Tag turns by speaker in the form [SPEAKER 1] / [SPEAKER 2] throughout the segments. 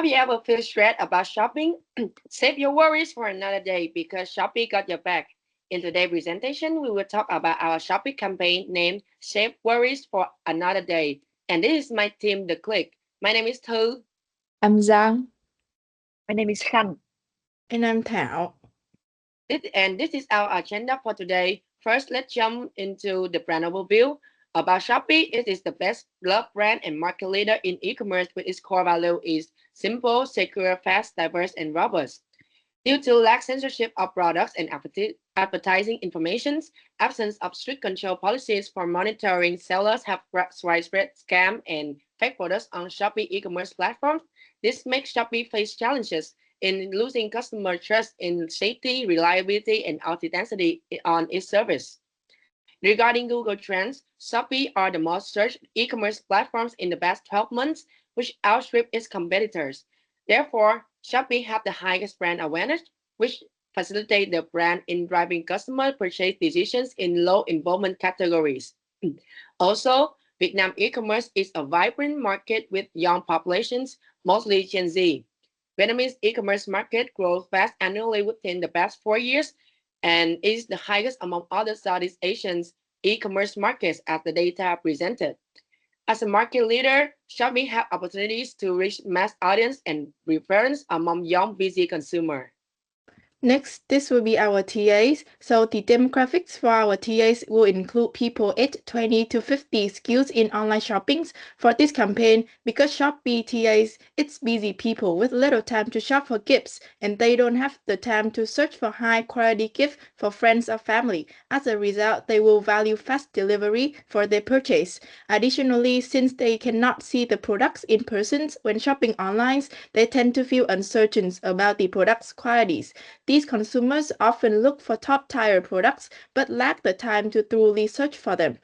[SPEAKER 1] Have you ever feel stressed about shopping? Save your worries for another day because Shopee got your back. In today's presentation, we will talk about our Shopee campaign named Save Worries for Another Day. And this is my team, TheClique. My name is Thư.
[SPEAKER 2] I'm Giang.
[SPEAKER 3] My name is Khanh.
[SPEAKER 2] And I'm Thảo.
[SPEAKER 1] And this is our agenda for today. First, let's jump into the brand overview. About Shopee, it is the best loved brand and market leader in e-commerce with its core value is simple, secure, fast, diverse, and robust. Due to lack censorship of products and advertising information, absence of strict control policies for monitoring, sellers have widespread scam and fake products on Shopee e-commerce platforms. This makes Shopee face challenges in losing customer trust in safety, reliability, and authenticity on its service. Regarding Google Trends, Shopee are the most searched e-commerce platforms in the past 12 months, which outstrip its competitors. Therefore, Shopee have the highest brand awareness, which facilitate the brand in driving customer purchase decisions in low involvement categories. Also, Vietnam e-commerce is a vibrant market with young populations, mostly Gen Z. Vietnamese e-commerce market grows fast annually within the past 4 years and is the highest among other Southeast Asian e-commerce markets as the data presented. As a market leader, Shopee have opportunities to reach mass audience and preference among young busy consumers.
[SPEAKER 2] Next, this will be our TAs. So the demographics for our TAs will include people aged 20 to 50 skills in online shoppings. For this campaign, because Shopee TAs, it's busy people with little time to shop for gifts, and they don't have the time to search for high quality gifts for friends or family. As a result, they will value fast delivery for their purchase. Additionally, since they cannot see the products in person when shopping online, they tend to feel uncertain about the product's qualities. These consumers often look for top-tier products but lack the time to thoroughly search for them.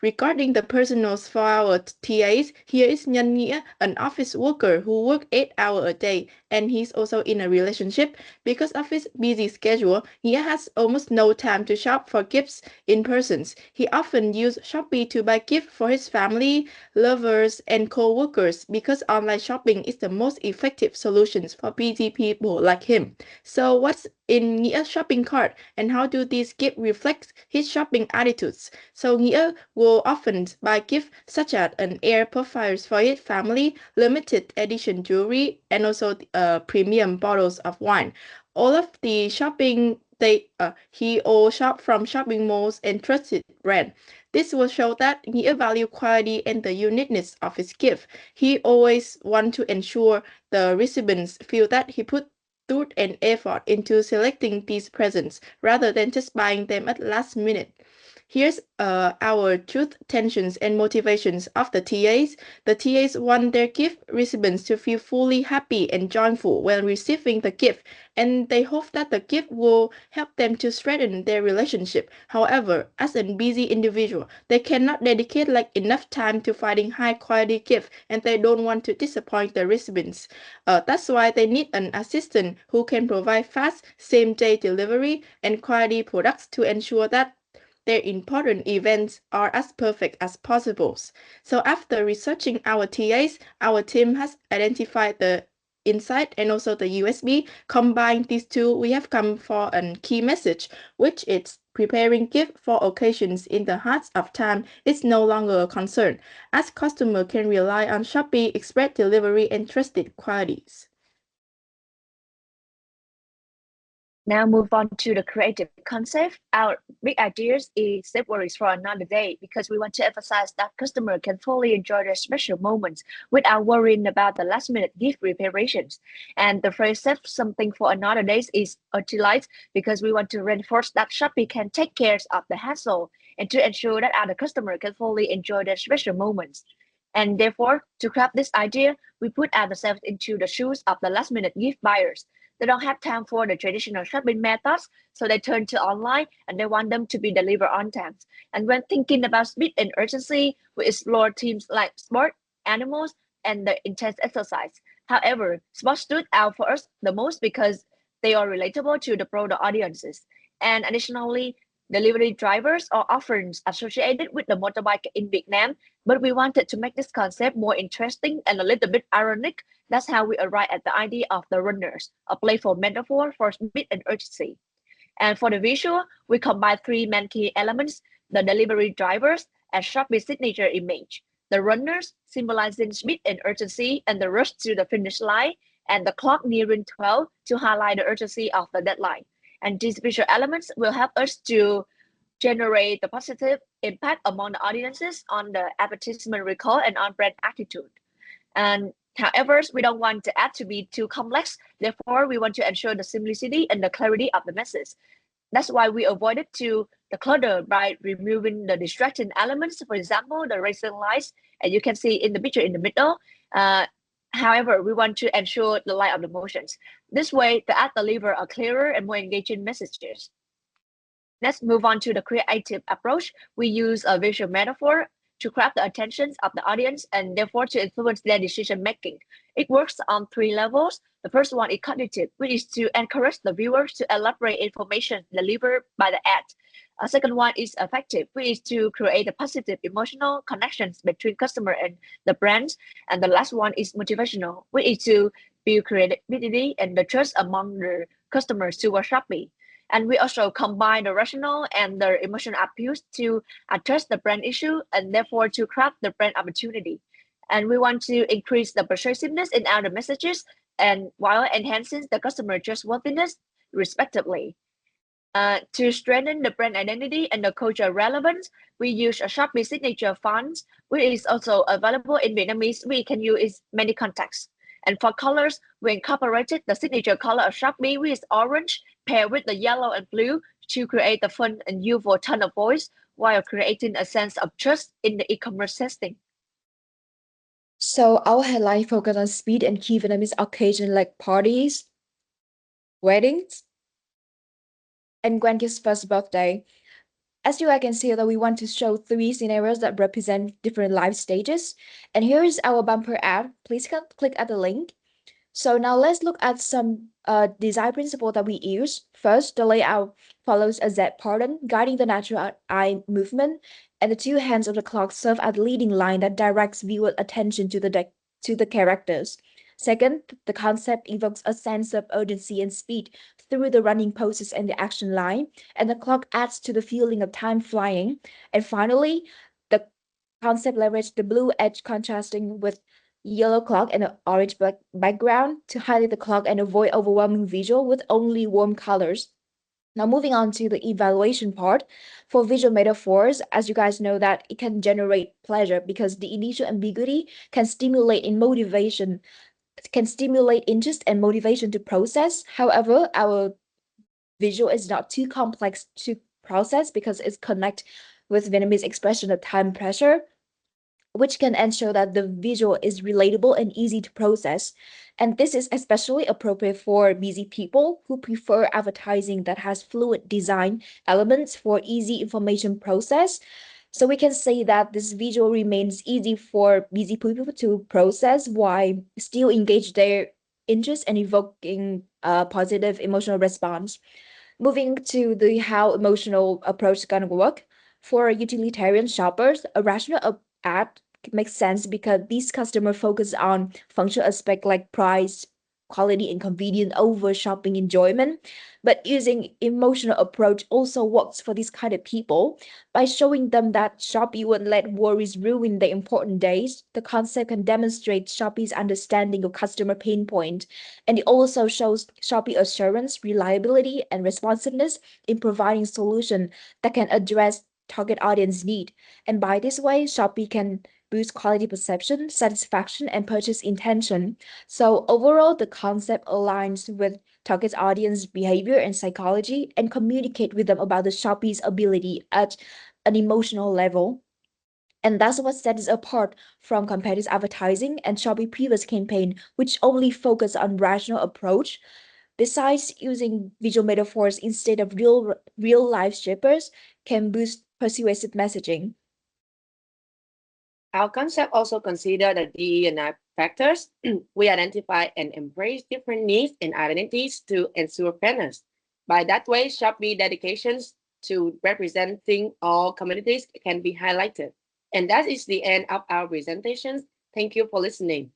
[SPEAKER 2] Regarding the personals for our TAs, here is Nhân Nghĩa, an office worker who works 8 hours a day, and he's also in a relationship. Because of his busy schedule, Nghĩa has almost no time to shop for gifts in person. He often uses Shopee to buy gifts for his family, lovers, and co-workers because online shopping is the most effective solution for busy people like him. So what's in Nghia's shopping cart and how do these gifts reflect his shopping attitudes? So Nghĩa will often buy gifts such as an air purifier for his family, limited edition jewelry, and also premium bottles of wine. All of the shopping he all shop from shopping malls and trusted brand. This will show that Nghĩa value quality and the uniqueness of his gift. He always want to ensure the recipients feel that he put thought and effort into selecting these presents rather than just buying them at last minute. Here's our truth, tensions, and motivations of the TAs. The TAs want their gift recipients to feel fully happy and joyful when receiving the gift, and they hope that the gift will help them to strengthen their relationship. However, as a busy individual, they cannot dedicate enough time to finding high quality gift, and they don't want to disappoint the recipients. That's why they need an assistant who can provide fast, same-day delivery and quality products to ensure that their important events are as perfect as possible. So after researching our TAs, our team has identified the insight and also the USB. Combine these two, we have come for a key message, which is preparing gift for occasions in the heart of time is no longer a concern, as customer can rely on Shopee express delivery and trusted qualities.
[SPEAKER 3] Now move on to the creative concept. Our big ideas is save worries for another day because we want to emphasize that customer can fully enjoy their special moments without worrying about the last minute gift preparations. And the phrase save something for another day is utilized because we want to reinforce that Shopee can take care of the hassle and to ensure that other customer can fully enjoy their special moments. And therefore, to craft this idea, we put ourselves into the shoes of the last minute gift buyers. They don't have time for the traditional shopping methods, so they turn to online and they want them to be delivered on time. And when thinking about speed and urgency, we explore themes like sport, animals, and the intense exercise. However, sports stood out for us the most because they are relatable to the broader audiences. And additionally, Delivery drivers are often associated with the motorbike in Vietnam, but we wanted to make this concept more interesting and a little bit ironic. That's how we arrived at the idea of the runners, a playful metaphor for speed and urgency. And for the visual, we combine three main key elements: the delivery drivers as Shopee's signature image, the runners symbolizing speed and urgency and the rush to the finish line, and the clock nearing 12 to highlight the urgency of the deadline. And these visual elements will help us to generate the positive impact among the audiences on the advertisement recall and on brand attitude. And however, we don't want the ad to be too complex. Therefore, we want to ensure the simplicity and the clarity of the message. That's why we avoided to the clutter by removing the distracting elements. For example, the racing lights, and you can see in the picture in the middle. Uh, However, we want to ensure the light of the motions. This way, the ad deliver a clearer and more engaging messages. Let's move on to the creative approach. We use a visual metaphor to grab the attention of the audience and therefore to influence their decision making. It works on three levels. The first one is cognitive, which is to encourage the viewers to elaborate information delivered by the ad. A second one is affective, which is to create a positive emotional connections between customer and the brand. And the last one is motivational, which is to build creativity and the trust among the customers towards Shopee. And we also combine the rational and the emotional appeals to address the brand issue and therefore to craft the brand opportunity. And we want to increase the persuasiveness in our messages and while enhancing the customer trustworthiness respectively. To strengthen the brand identity and the cultural relevance, we use a Shopee signature font, which is also available in Vietnamese. We can use in many contexts. And for colors, we incorporated the signature color of Shopee, which is orange, paired with the yellow and blue to create a fun and youthful tone of voice while creating a sense of trust in the e-commerce setting.
[SPEAKER 4] So our headline focus on speed and key Vietnamese occasions like parties, weddings, and grandkids' first birthday. As you can see that we want to show three scenarios that represent different life stages. And here is our bumper ad. Please click at the link. So now let's look at some design principle that we use. First, the layout follows a Z pattern, guiding the natural eye movement, and the two hands of the clock serve as the leading line that directs viewer attention to the characters. Second, the concept evokes a sense of urgency and speed through the running poses and the action line, and the clock adds to the feeling of time flying. And finally, the concept leverages the blue edge contrasting with yellow clock and an orange black background to highlight the clock and avoid overwhelming visual with only warm colors. Now moving on to the evaluation part. For visual metaphors, as you guys know that it can generate pleasure because the initial ambiguity can stimulate interest and motivation to process. However, our visual is not too complex to process because it's connect with Vietnamese expression of time pressure, which can ensure that the visual is relatable and easy to process. And this is especially appropriate for busy people who prefer advertising that has fluid design elements for easy information process. So we can say that this visual remains easy for busy people to process while still engage their interest and evoking a positive emotional response. Moving to the how emotional approach is gonna work. For utilitarian shoppers, a rational ad makes sense because these customers focus on functional aspect like price, quality, and convenience over shopping enjoyment. But using emotional approach also works for these kind of people. By showing them that Shopee won't let worries ruin their important days, the concept can demonstrate Shopee's understanding of customer pain point. And it also shows Shopee assurance, reliability, and responsiveness in providing solution that can address target audience need. And by this way, Shopee can boost quality perception, satisfaction, and purchase intention. So overall, the concept aligns with target audience behavior and psychology and communicate with them about the Shopee's ability at an emotional level. And that's what sets it apart from competitive advertising and Shopee previous campaign, which only focus on rational approach. Besides, using visual metaphors instead of real life shippers can boost persuasive messaging.
[SPEAKER 1] Our concept also consider the D&I factors. We identify and embrace different needs and identities to ensure fairness. By that way, Shopee dedications to representing all communities can be highlighted. And that is the end of our presentations. Thank you for listening.